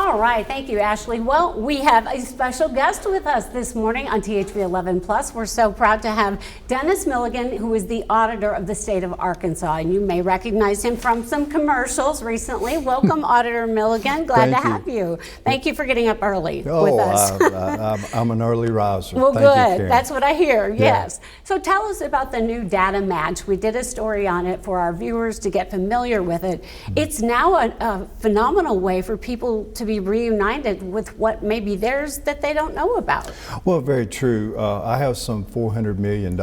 All right, thank you, Ashley. Well, we have a special guest with us this morning on THV 11 Plus. We're so proud to have Dennis Milligan, who is the auditor of the state of Arkansas. And you may recognize him from some commercials recently. Welcome, Auditor Milligan. Glad to have you. Thank you for getting up early with us. I'm an early riser. Well, Thank you, good. That's what I hear, yes. So tell us about the new data match. We did a story on it for our viewers to get familiar with it. It's now a phenomenal way for people to be reunited with what may be theirs that they don't know about. Well, very true. I have some $400 million,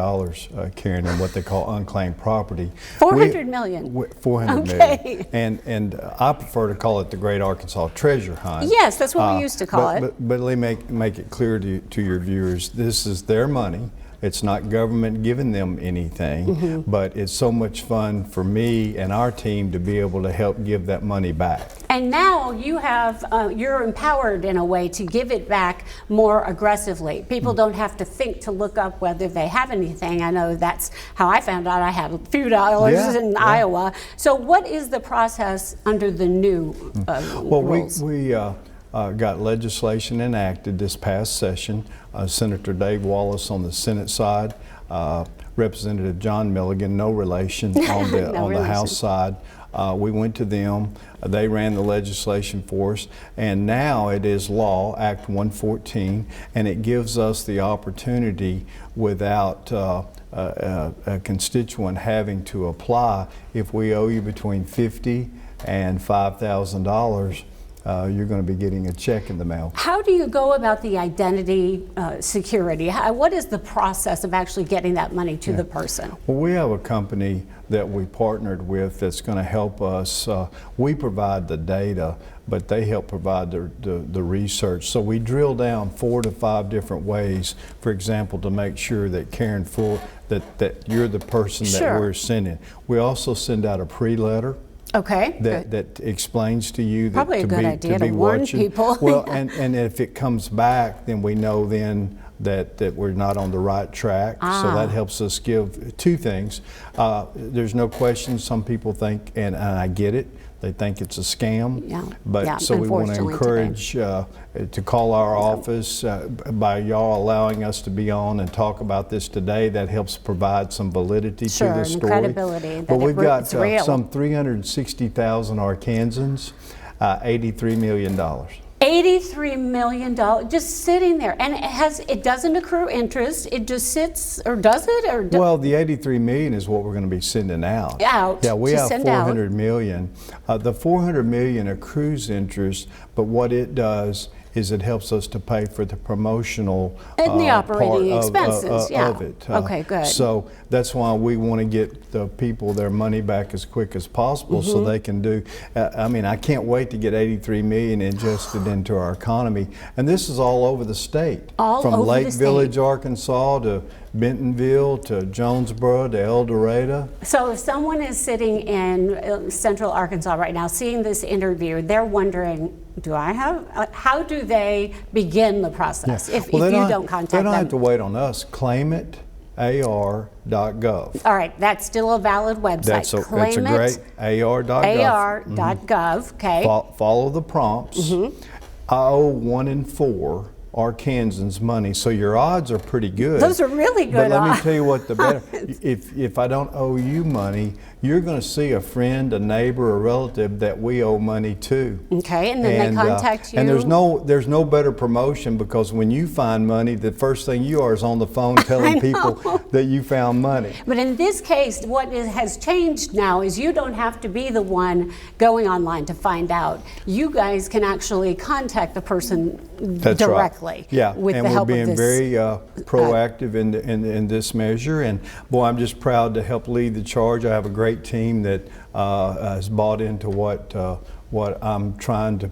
Karen, in what they call unclaimed property. $400 million? $400 million. And I prefer to call it the Great Arkansas Treasure Hunt. Yes, that's what we used to call it. But let me make it clear to your viewers, this is their money. It's not government giving them anything, but it's so much fun for me and our team to be able to help give that money back. And now you have, you're empowered in a way to give it back more aggressively. People don't have to think to look up whether they have anything. I know that's how I found out I had a few dollars in Iowa. So what is the process under the new rules? We got legislation enacted this past session. Senator Dave Wallace on the Senate side, Representative John Milligan, no relation, on the House side. We went to them, they ran the legislation for us, and now it is law, Act 114, and it gives us the opportunity without a constituent having to apply. If we owe you between $50,000 and $5,000, you're going to be getting a check in the mail. How do you go about the identity security? What is the process of actually getting that money to the person? Well, we have a company that we partnered with that's going to help us. We provide the data, but they help provide the research. So we drill down 4 to 5 different ways, for example, to make sure that Karen that you're the person that we're sending. We also send out a pre-letter. Okay. That explains to you that probably a good idea to warn people. Well, and if it comes back, then we know then that we're not on the right track. So that helps us give 2 things. There's no question some people think, and I get it, they think it's a scam. But so we want to encourage to call our office by y'all allowing us to be on and talk about this today. That helps provide some validity to the story. Credibility. But we've got some 360,000 Arkansans, $83 million. $83 million just sitting there, and it doesn't accrue interest. It just sits, or does it? Or well, the $83 million is what we're going to be sending out. Yeah, we have $400 million. The $400 million accrues interest, but what it does is it helps us to pay for the promotional and the operating expenses of it. Okay, good. So that's why we want to get the people their money back as quick as possible, so they can do. I mean, I can't wait to get $83 million ingested into our economy, and this is all over the state, from Lake Village, Arkansas, to Bentonville, to Jonesboro, to El Dorado. So if someone is sitting in central Arkansas right now seeing this interview, they're wondering, do I have, how do they begin the process if you don't contact them? They don't have to wait on us. claimitar.gov. All right, that's still a valid website. That's a great ar.gov. ar.gov, okay. Follow the prompts. I owe 1 in 4 Arkansans money, so your odds are pretty good. Those are really good odds. But let me tell you what, the better. If I don't owe you money, you're going to see a friend, a neighbor, a relative that we owe money to. Okay, and then they contact you. And there's no better promotion, because when you find money, the first thing you are is on the phone telling people that you found money. But in this case, what has changed now is you don't have to be the one going online to find out. You guys can actually contact the person directly. Yeah, with and the help we're being of this, very proactive in this measure. And boy, I'm just proud to help lead the charge. I have a great team that has bought into what I'm trying to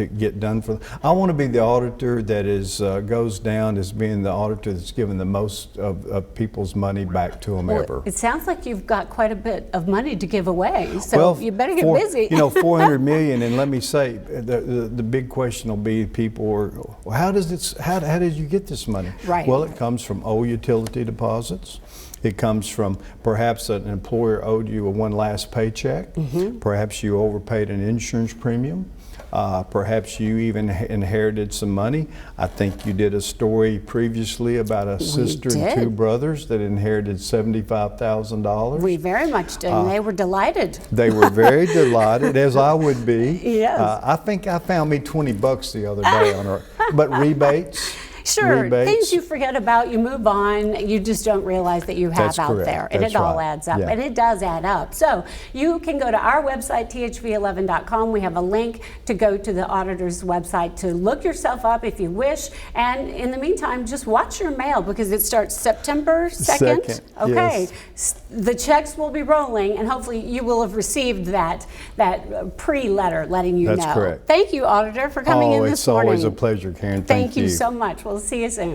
get done for them. I want to be the auditor that goes down as being the auditor that's given the most of people's money back to them ever. It sounds like you've got quite a bit of money to give away, so you better get busy. You know, $400 million, and let me say, the big question will be, people are, well, how did you get this money? Right. Well, it comes from old utility deposits. It comes from perhaps an employer owed you one last paycheck. Perhaps you overpaid an insurance premium. Perhaps you even inherited some money. I think you did a story previously about a sister and two brothers that inherited $75,000. We very much did, and they were delighted. They were very delighted, as I would be. Yes. I think I found me $20 the other day on her, but rebates. Sure, rebates. Things you forget about, you move on, you just don't realize that you have That's out correct. there. And That's it all right. adds up, Yeah. and it does add up. So you can go to our website, thv11.com. We have a link to go to the auditor's website to look yourself up if you wish. And in the meantime, just watch your mail because it starts September 2nd. Okay, yes. The checks will be rolling, and hopefully you will have received that pre-letter letting you know. That's correct. Thank you, Auditor, for coming in this It's morning. always a pleasure, Karen. Thank you so much. We'll see you soon.